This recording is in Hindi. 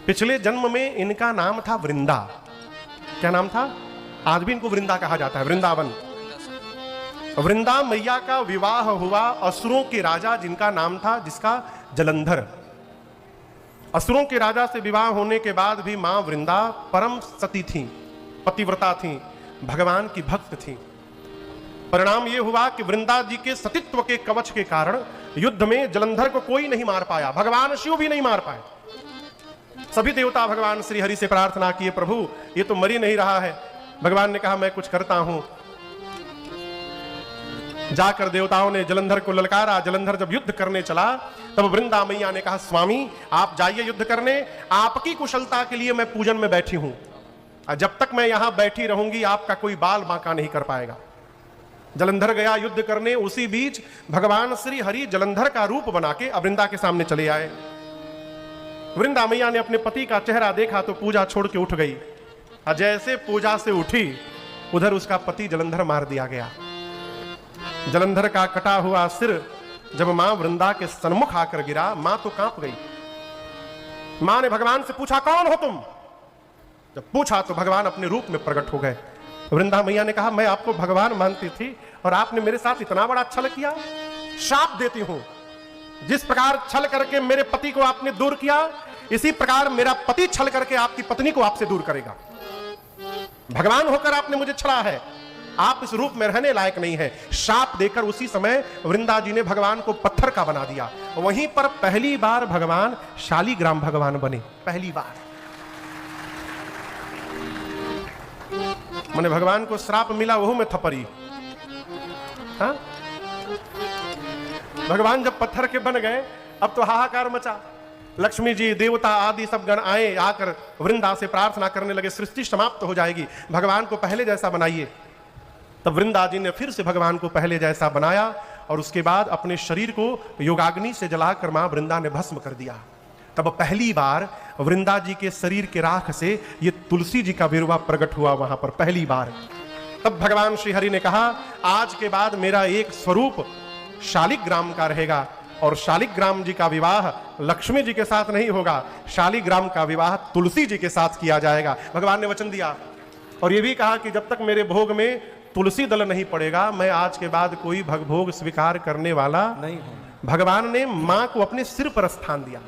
पिछले जन्म में इनका नाम था वृंदा। क्या नाम था? आज भी इनको वृंदा कहा जाता है, वृंदावन। वृंदा मैया का विवाह हुआ असुरों के राजा जिनका नाम था, जिसका जलंधर। असुरों के राजा से विवाह होने के बाद भी मां वृंदा परम सती थी, पतिव्रता थी, भगवान की भक्त थी। परिणाम यह हुआ कि वृंदा जी के सतीत्व के कवच के कारण युद्ध में जलंधर को कोई नहीं मार पाया, भगवान शिव भी नहीं मार पाए। सभी देवता भगवान श्री हरि से प्रार्थना किए, प्रभु ये तो मर ही नहीं रहा है। भगवान ने कहा मैं कुछ करता हूं। जाकर देवताओं ने जलंधर को ललकारा। जलंधर जब युद्ध करने चला तब वृंदा मैया ने कहा स्वामी आप जाइए युद्ध करने, आपकी कुशलता के लिए मैं पूजन में बैठी हूं, जब तक मैं यहां बैठी रहूंगी आपका कोई बाल बांका नहीं कर पाएगा। जलंधर गया युद्ध करने। उसी बीच भगवान श्री हरि जलंधर का रूप बना के वृंदा के सामने चले आए। वृंदा मैया ने अपने पति का चेहरा देखा तो पूजा छोड़ के उठ गई। जैसे पूजा से उठी उधर उसका पति जलंधर मार दिया गया। जलंधर का कटा हुआ सिर जब मां वृंदा के सन्मुख आकर गिरा, मां तो कांप गई। मां ने भगवान से पूछा कौन हो तुम? जब पूछा तो भगवान अपने रूप में प्रकट हो गए। वृंदा मैया ने कहा मैं आपको भगवान मानती थी और आपने मेरे साथ इतना बड़ा छल किया। शाप देती हूं, जिस प्रकार छल करके मेरे पति को आपने दूर किया, इसी प्रकार मेरा पति छल करके आपकी पत्नी को आपसे दूर करेगा। भगवान होकर आपने मुझे छला है, आप इस रूप में रहने लायक नहीं है। शाप देकर उसी समय वृंदा जी ने भगवान को पत्थर का बना दिया। वहीं पर पहली बार भगवान शालिग्राम भगवान बने, पहली बार। मैंने भगवान को श्राप मिला वह में थपरी। हाँ? भगवान जब पत्थर के बन गए अब तो हाहाकार मचा। लक्ष्मी जी देवता आदि सब गण आए, आकर वृंदा से प्रार्थना करने लगे सृष्टि समाप्त हो जाएगी, भगवान को पहले जैसा बनाइए। तब वृंदा जी ने फिर से भगवान को पहले जैसा बनाया और उसके बाद अपने शरीर को योगाग्नि से जलाकर मां वृंदा ने भस्म कर दिया। तब पहली बार वृंदा जी के शरीर के राख से ये तुलसी जी का विरवा प्रकट हुआ वहां पर पहली बार। तब भगवान श्री हरि ने कहा आज के बाद मेरा एक स्वरूप शालिग्राम का रहेगा और शालिग्राम जी का विवाह लक्ष्मी जी के साथ नहीं होगा, शालिग्राम का विवाह तुलसी जी के साथ किया जाएगा। भगवान ने वचन दिया और यह भी कहा कि जब तक मेरे भोग में तुलसी दल नहीं पड़ेगा मैं आज के बाद कोई भोग स्वीकार करने वाला नहीं हूं। भगवान ने मां को अपने सिर पर स्थान दिया।